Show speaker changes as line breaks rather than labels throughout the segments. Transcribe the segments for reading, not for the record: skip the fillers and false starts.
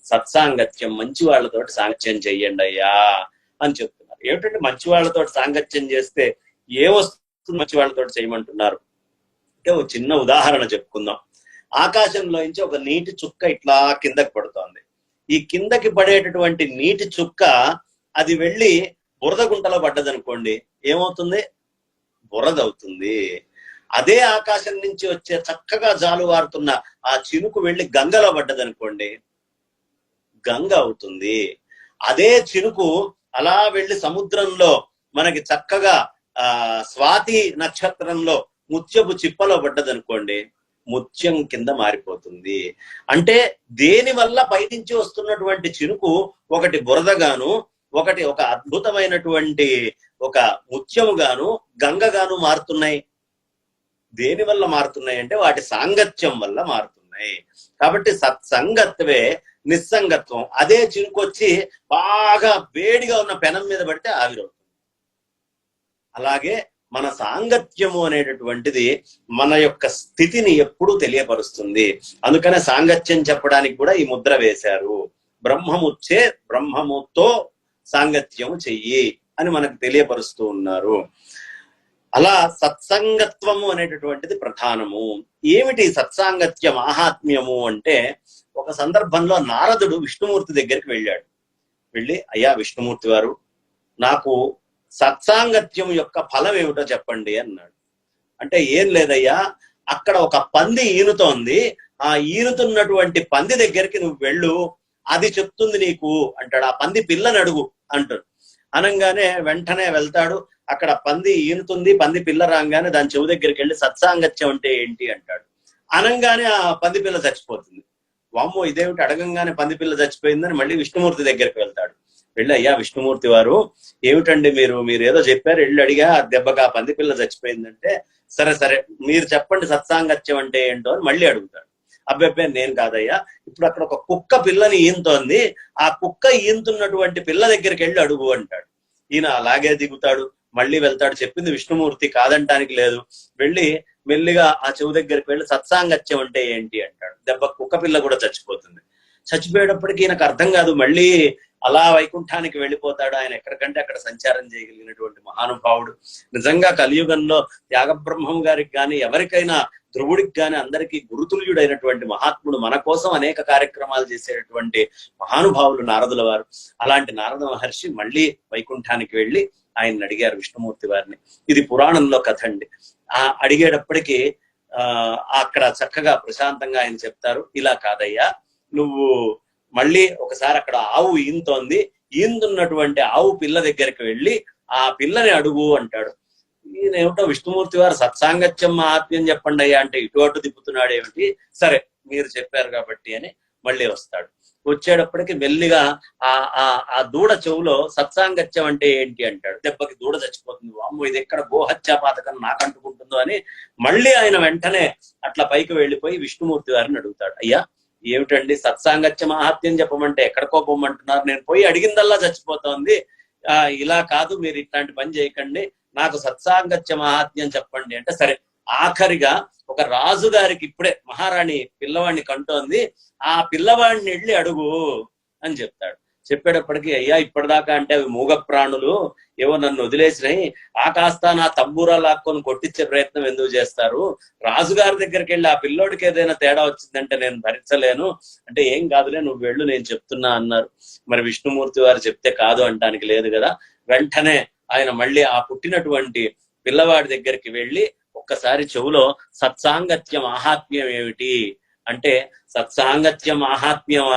సత్సాంగత్యం, మంచి వాళ్ళతోటి సాంగత్యం చెయ్యండి అయ్యా అని చెప్తున్నారు. ఏమిటంటే మంచి వాళ్ళతో సాంగత్యం చేస్తే ఏమొస్తుంది, మంచి వాళ్ళతో చేయమంటున్నారు అంటే ఒక చిన్న ఉదాహరణ చెప్పుకుందాం. ఆకాశంలో నుంచి ఒక నీటి చుక్క ఇట్లా కిందకి పడుతోంది. ఈ కిందకి పడేటటువంటి నీటి చుక్క అది వెళ్ళి బురద గుంటలో పడ్డదనుకోండి, ఏమవుతుంది? బురద అవుతుంది. అదే ఆకాశం నుంచి వచ్చే చక్కగా జాలువారుతున్న ఆ చినుకు వెళ్ళి గంగలో పడ్డదనుకోండి, గంగ అవుతుంది. అదే చినుకు అలా వెళ్ళి సముద్రంలో మనకి చక్కగా స్వాతి నక్షత్రంలో ముత్యపు చిప్పలో పడ్డదనుకోండి, ముత్యం కింద మారిపోతుంది. అంటే దేని వల్ల పైనుంచి వస్తున్నటువంటి చినుకు ఒకటి బురదగాను, ఒకటి ఒక అద్భుతమైనటువంటి ఒక ముత్యముగాను, గంగగాను మారుతున్నాయి. దేని వల్ల మారుతున్నాయి అంటే వాటి సాంగత్యం వల్ల మారుతున్నాయి. కాబట్టి సత్సంగత్వే నిస్సంగత్వం. అదే చినుకొచ్చి బాగా వేడిగా ఉన్న పెనం మీద పడితే ఆవిరవుతుంది. అలాగే మన సాంగత్యము అనేటటువంటిది మన యొక్క స్థితిని ఎప్పుడూ తెలియపరుస్తుంది. అందుకనే సాంగత్యం చెప్పడానికి కూడా ఈ ముద్ర వేశారు. బ్రహ్మముచ్చే బ్రహ్మముతో సాంగత్యము చెయ్యి అని మనకు తెలియపరుస్తూ ఉన్నారు. అలా సత్సంగత్వము అనేటటువంటిది ప్రధానము. ఏమిటి సత్సాంగత్య మాహాత్మ్యము అంటే, ఒక సందర్భంలో నారదుడు విష్ణుమూర్తి దగ్గరికి వెళ్ళాడు. వెళ్ళి, అయ్యా విష్ణుమూర్తి వారు, నాకు సత్సాంగత్యం యొక్క ఫలం ఏమిటో చెప్పండి అన్నాడు. అంటే ఏం లేదయ్యా, అక్కడ ఒక పంది ఈనుతోంది, ఆ ఈనుతున్నటువంటి పంది దగ్గరికి నువ్వు వెళ్ళు, అది చెప్తుంది నీకు అంటాడు. ఆ పంది పిల్లని అడుగు అంటాడు. అనగానే వెంటనే వెళ్తాడు. అక్కడ పంది ఈనుతుంది, పంది పిల్ల రాగానే దాని చెవు దగ్గరికి వెళ్ళి సత్సాంగత్యం అంటే ఏంటి అంటాడు. అనగానే ఆ పంది పిల్ల చచ్చిపోతుంది. వామ్మో ఇదేమిటి, అడగంగానే పంది పిల్ల చచ్చిపోయిందని మళ్ళీ విష్ణుమూర్తి దగ్గరికి వెళ్తాడు. వెళ్ళి, అయ్యా విష్ణుమూర్తి వారు, ఏమిటండి మీరు ఏదో చెప్పారు, వెళ్ళి అడిగా, దెబ్బగా పంది పిల్ల చచ్చిపోయిందంటే, సరే సరే మీరు చెప్పండి సత్సాంగత్యం అంటే ఏంటో అని మళ్ళీ అడుగుతాడు. అబ్బాయి నేను కాదయ్యా, ఇప్పుడు అక్కడ ఒక కుక్క పిల్లని ఈనుతోంది, ఆ కుక్క ఈనుతున్నటువంటి పిల్ల దగ్గరికి వెళ్ళి అడుగు అంటాడు. ఈయన అలాగే దిగుతాడు, మళ్ళీ వెళ్తాడు. చెప్పింది విష్ణుమూర్తి, కాదంటానికి లేదు. వెళ్ళి మెల్లిగా ఆ చెవు దగ్గరికి వెళ్ళి సత్సాంగత్యం అంటే ఏంటి అంటాడు. దెబ్బ కుక్క పిల్ల కూడా చచ్చిపోతుంది. చచ్చిపోయేటప్పటికి ఈయనకు అర్థం కాదు. మళ్ళీ అలా వైకుంఠానికి వెళ్ళిపోతాడు. ఆయన ఎక్కడికంటే అక్కడ సంచారం చేయగలిగినటువంటి మహానుభావుడు. నిజంగా కలియుగంలో త్యాగబ్రహ్మం గారికి కానీ, ఎవరికైనా ధ్రువుడికి కానీ అందరికీ గురుతుల్యుడైనటువంటి మహాత్ముడు, మన కోసం అనేక కార్యక్రమాలు చేసేటటువంటి మహానుభావులు నారదుల వారు. అలాంటి నారద మహర్షి మళ్ళీ వైకుంఠానికి వెళ్ళి ఆయన్ని అడిగారు విష్ణుమూర్తి వారిని. ఇది పురాణంలో కథ అండి. అడిగేటప్పటికి అక్కడ చక్కగా ప్రశాంతంగా ఆయన చెప్తారు, ఇలా కాదయ్యా, నువ్వు మళ్ళీ ఒకసారి అక్కడ ఆవు ఈనుతోంది, ఈనుతున్నటువంటి ఆవు పిల్ల దగ్గరికి వెళ్ళి ఆ పిల్లని అడుగు అంటాడు. ఈయన ఏమిటో విష్ణుమూర్తి వారు సత్సాంగత్యం మహాత్మ్యం చెప్పండి అయ్యా అంటే ఇటు అటు తిప్పుతున్నాడు ఏమిటి, సరే మీరు చెప్పారు కాబట్టి అని మళ్ళీ వస్తాడు. వచ్చేటప్పటికి మెల్లిగా ఆ దూడ చెవులో సత్సాంగత్యం అంటే ఏంటి అంటాడు. దెబ్బకి దూడ చచ్చిపోతుంది. వామ్మో ఇది ఎక్కడ గోహత్యా పాతకం నాకు అంటుకుంటుందో అని మళ్ళీ ఆయన వెంటనే అట్లా పైకి వెళ్ళిపోయి విష్ణుమూర్తి వారిని అడుగుతాడు. అయ్యా ఏమిటండి సత్సాంగత్య మహాత్మ్యం చెప్పమంటే ఎక్కడికో పొమ్మంటున్నారు, నేను పోయి అడిగిందల్లా చచ్చిపోతోంది, ఇలా కాదు, మీరు ఇట్లాంటి పని చేయకండి, నాకు సత్సాంగత్య మహాత్మ్యం చెప్పండి అంటే, సరే ఆఖరిగా ఒక రాజు గారికి ఇప్పుడే మహారాణి పిల్లవాడిని కంటోంది, ఆ పిల్లవాడిని వెళ్ళి అడుగు అని చెప్తాడు. చెప్పేటప్పటికి, అయ్యా ఇప్పటిదాకా అంటే అవి మూగ ప్రాణులు, ఏవో నన్ను వదిలేసినాయి, ఆ కాస్త నా తంబూరా లాక్కొని కొట్టించే ప్రయత్నం ఎందుకు చేస్తారు, రాజుగారి దగ్గరికి వెళ్ళి ఆ పిల్లోడికి ఏదైనా తేడా వచ్చిందంటే నేను భరించలేను అంటే, ఏం కాదులే నువ్వు వెళ్ళు నేను చెప్తున్నా అన్నారు. మరి విష్ణుమూర్తి వారు చెప్తే కాదు అంటానికి లేదు కదా. వెంటనే ఆయన మళ్ళీ ఆ పుట్టినటువంటి పిల్లవాడి దగ్గరికి వెళ్ళి ఒక్కసారి చెవులో సత్సాంగత్య మహాత్మ్యం ఏమిటి అంటే, సత్సాంగత్య మహాత్మ్యం,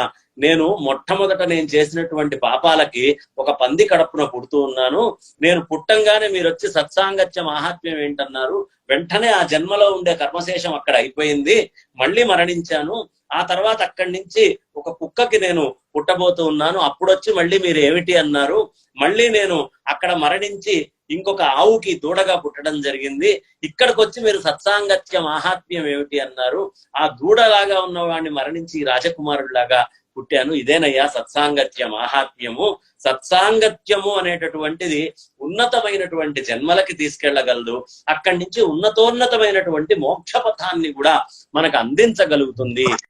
నేను మొట్టమొదట నేను చేసినటువంటి పాపాలకి ఒక పంది కడపున పుడుతూ ఉన్నాను, నేను పుట్టంగానే మీరు వచ్చి సత్సాంగత్య మహాత్మ్యం ఏంటన్నారు, వెంటనే ఆ జన్మలో ఉండే కర్మశేషం అక్కడ అయిపోయింది, మళ్ళీ మరణించాను, ఆ తర్వాత అక్కడి నుంచి ఒక కుక్కకి నేను పుట్టబోతూ ఉన్నాను, అప్పుడొచ్చి మళ్ళీ మీరు ఏమిటి అన్నారు, మళ్ళీ నేను అక్కడ మరణించి ఇంకొక ఆవుకి దూడగా పుట్టడం జరిగింది, ఇక్కడికి వచ్చి మీరు సత్సాంగత్య మహాత్మ్యం ఏమిటి అన్నారు, ఆ దూడలాగా ఉన్నవాడిని మరణించి రాజకుమారుడిలాగా పుట్టాను, ఇదేనయ్యా సత్సాంగత్య మహాత్మ్యము. సత్సాంగత్యము అనేటటువంటిది ఉన్నతమైనటువంటి జన్మలకి తీసుకెళ్లగలదు, అక్కడి నుంచి ఉన్నతోన్నతమైనటువంటి మోక్షపథాన్ని కూడా మనకు అందించగలుగుతుంది.